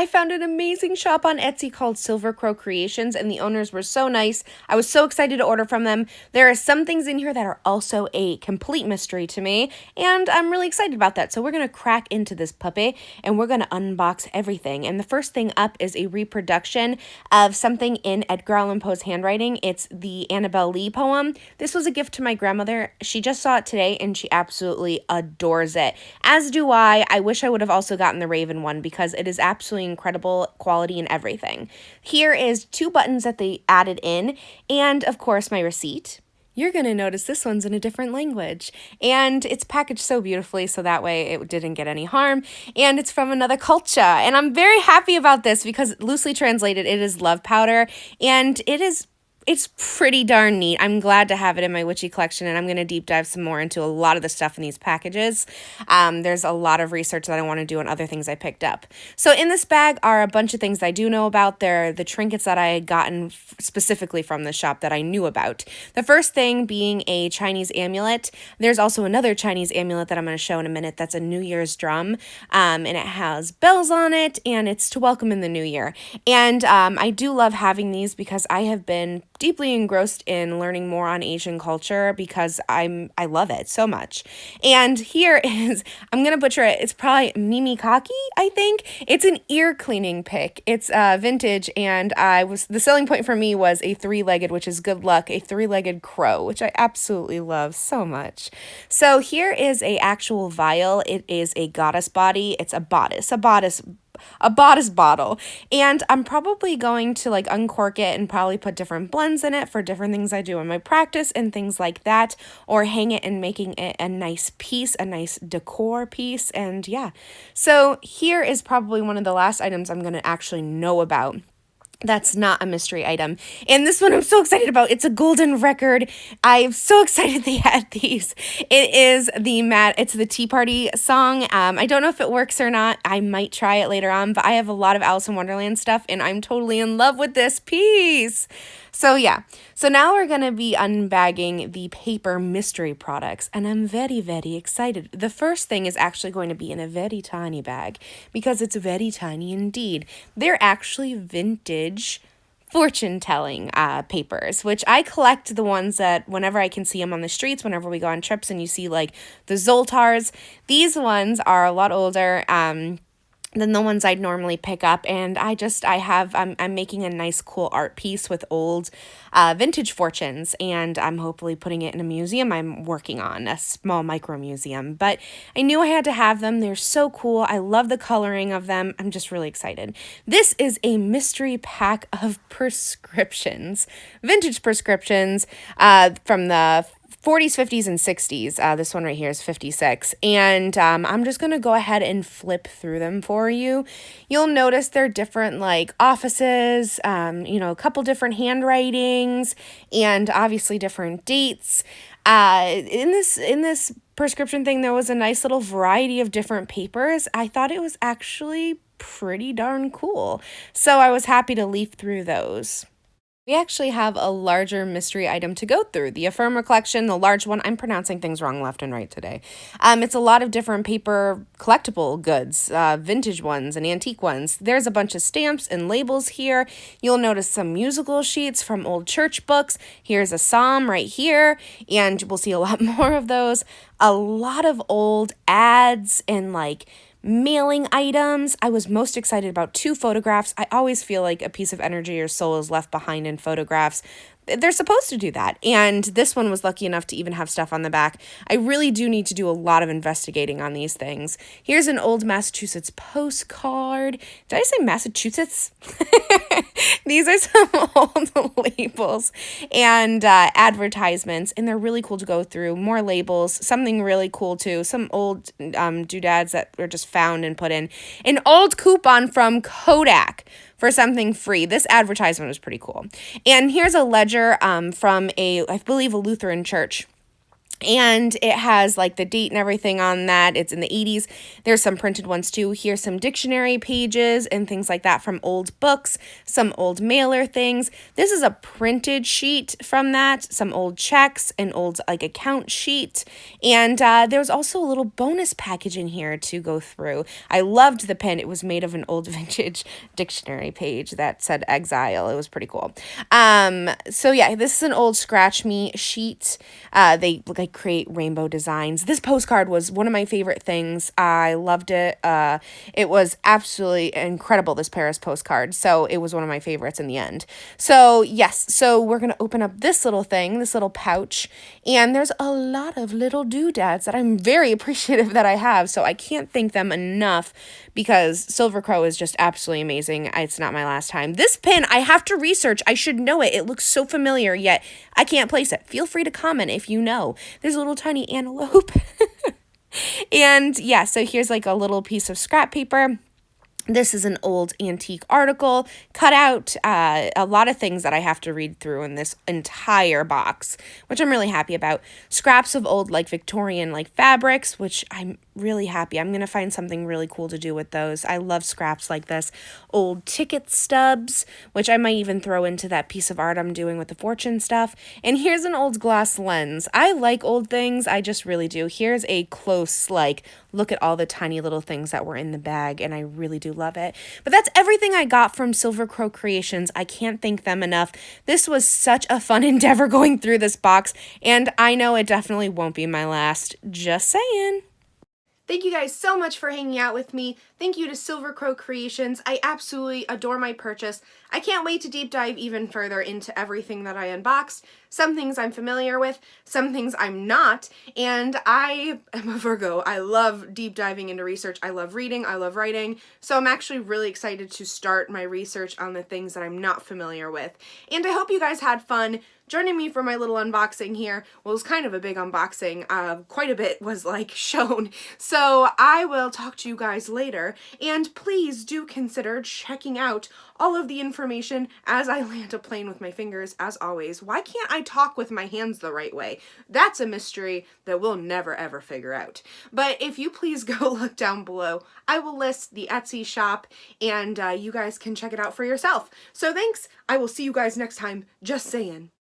I found an amazing shop on Etsy called Silver Crow Creations, and the owners were so nice. I was so excited to order from them. There are some things in here that are also a complete mystery to me, and I'm really excited about that. So we're going to crack into this puppy, and we're going to unbox everything. And the first thing up is a reproduction of something in Edgar Allan Poe's handwriting. It's the Annabelle Lee poem. This was a gift to my grandmother. She just saw it today, and she absolutely adores it. As do I. I wish I would have also gotten the Raven one because it is absolutely incredible quality and everything. Here is 2 buttons that they added in, and of course my receipt. You're going to notice this one's in a different language, and it's packaged so beautifully so that way it didn't get any harm, and it's from another culture, and I'm very happy about this because loosely translated it is love powder, and it's pretty darn neat. I'm glad to have it in my witchy collection, and I'm going to deep dive some more into a lot of the stuff in these packages. There's a lot of research that I want to do on other things I picked up. So in this bag are a bunch of things that I do know about. They're the trinkets that I had gotten specifically from the shop that I knew about. The first thing being a Chinese amulet. There's also another Chinese amulet that I'm going to show in a minute that's a New Year's drum, and it has bells on it, and it's to welcome in the new year. And I do love having these because I have been deeply engrossed in learning more on Asian culture because I love it so much. And here is, I'm going to butcher it, it's probably Mimikaki, I think. It's an ear cleaning pick. It's vintage, and the selling point for me was a 3-legged, which is good luck, a 3-legged crow, which I absolutely love so much. So here is a actual vial. It is a goddess body. It's a bodice bottle, and I'm probably going to like uncork it and probably put different blends in it for different things I do in my practice and things like that, or hang it and making it a nice piece, a nice decor piece. And yeah, so here is probably one of the last items I'm going to actually know about. That's not a mystery item. And this one I'm so excited about. It's a golden record. I'm so excited they had these. It's the Tea Party song. I don't know if it works or not. I might try it later on, but I have a lot of Alice in Wonderland stuff, and I'm totally in love with this piece. So yeah, so now we're going to be unbagging the paper mystery products, and I'm very, very excited. The first thing is actually going to be in a very tiny bag because it's very tiny indeed. They're actually vintage fortune-telling papers, which I collect the ones that whenever I can see them on the streets, whenever we go on trips and you see like the Zoltars. These ones are a lot older, than the ones I'd normally pick up, and I'm making a nice cool art piece with old vintage fortunes, and I'm hopefully putting it in a museum I'm working on, a small micro museum, but I knew I had to have them. They're so cool. I love the coloring of them. I'm just really excited. This is a mystery pack of prescriptions, vintage prescriptions from the 40s, 50s, and 60s. This one right here is 56. And I'm just going to go ahead and flip through them for you. You'll notice they're different like offices, a couple different handwritings, and obviously different dates. In this prescription thing, there was a nice little variety of different papers. I thought it was actually pretty darn cool. So I was happy to leaf through those. We actually have a larger mystery item to go through. The Affirmer collection, the large one. I'm pronouncing things wrong left and right today. It's a lot of different paper collectible goods, vintage ones and antique ones. There's a bunch of stamps and labels here. You'll notice some musical sheets from old church books. Here's a psalm right here, and we'll see a lot more of those. A lot of old ads and like mailing items. I was most excited about 2 photographs. I always feel like a piece of energy or soul is left behind in photographs. They're supposed to do that. And this one was lucky enough to even have stuff on the back. I really do need to do a lot of investigating on these things. Here's an old Massachusetts postcard. Did I say Massachusetts? These are some old labels and advertisements, and they're really cool to go through. More labels, something really cool too. Some old doodads that were just found and put in. An old coupon from Kodak for something free. This advertisement was pretty cool. And here's a ledger from I believe, a Lutheran church. And it has like the date and everything on that. It's in the 80s. There's some printed ones too. Here's some dictionary pages and things like that from old books, some old mailer things. This is a printed sheet from that, some old checks, an old like account sheet. And there's also a little bonus package in here to go through. I loved the pin. It was made of an old vintage dictionary page that said exile. It was pretty cool. So yeah, this is an old scratch me sheet. They like create rainbow designs. This postcard was one of my favorite things. I loved it. It was absolutely incredible, this Paris postcard. So it was one of my favorites in the end. So yes, so we're going to open up this little thing, this little pouch, and there's a lot of little doodads that I'm very appreciative that I have. So I can't thank them enough because Silver Crow is just absolutely amazing. It's not my last time. This pin, I have to research. I should know it. It looks so familiar, yet I can't place it. Feel free to comment if you know. There's a little tiny antelope. And yeah, so here's like a little piece of scrap paper. This is an old antique article, cut out a lot of things that I have to read through in this entire box, which I'm really happy about. Scraps of old like Victorian like fabrics, which I'm really happy. I'm going to find something really cool to do with those. I love scraps like this. Old ticket stubs, which I might even throw into that piece of art I'm doing with the fortune stuff. And here's an old glass lens. I like old things. I just really do. Here's a close like look at all the tiny little things that were in the bag, and I really do love it. But that's everything I got from Silver Crow Creations. I can't thank them enough. This was such a fun endeavor going through this box, and I know it definitely won't be my last. Just saying. Thank you guys so much for hanging out with me. Thank you to Silver Crow Creations. I absolutely adore my purchase. I can't wait to deep dive even further into everything that I unboxed. Some things I'm familiar with, some things I'm not, and I am a Virgo. I love deep diving into research. I love reading, I love writing, so I'm actually really excited to start my research on the things that I'm not familiar with. And I hope you guys had fun joining me for my little unboxing here. Well, it was kind of a big unboxing. Quite a bit was like shown. So I will talk to you guys later, and please do consider checking out all of the information as I land a plane with my fingers, as always. Why can't I talk with my hands the right way? That's a mystery that we'll never ever figure out. But if you please go look down below, I will list the Etsy shop, and you guys can check it out for yourself. So thanks. I will see you guys next time. Just saying.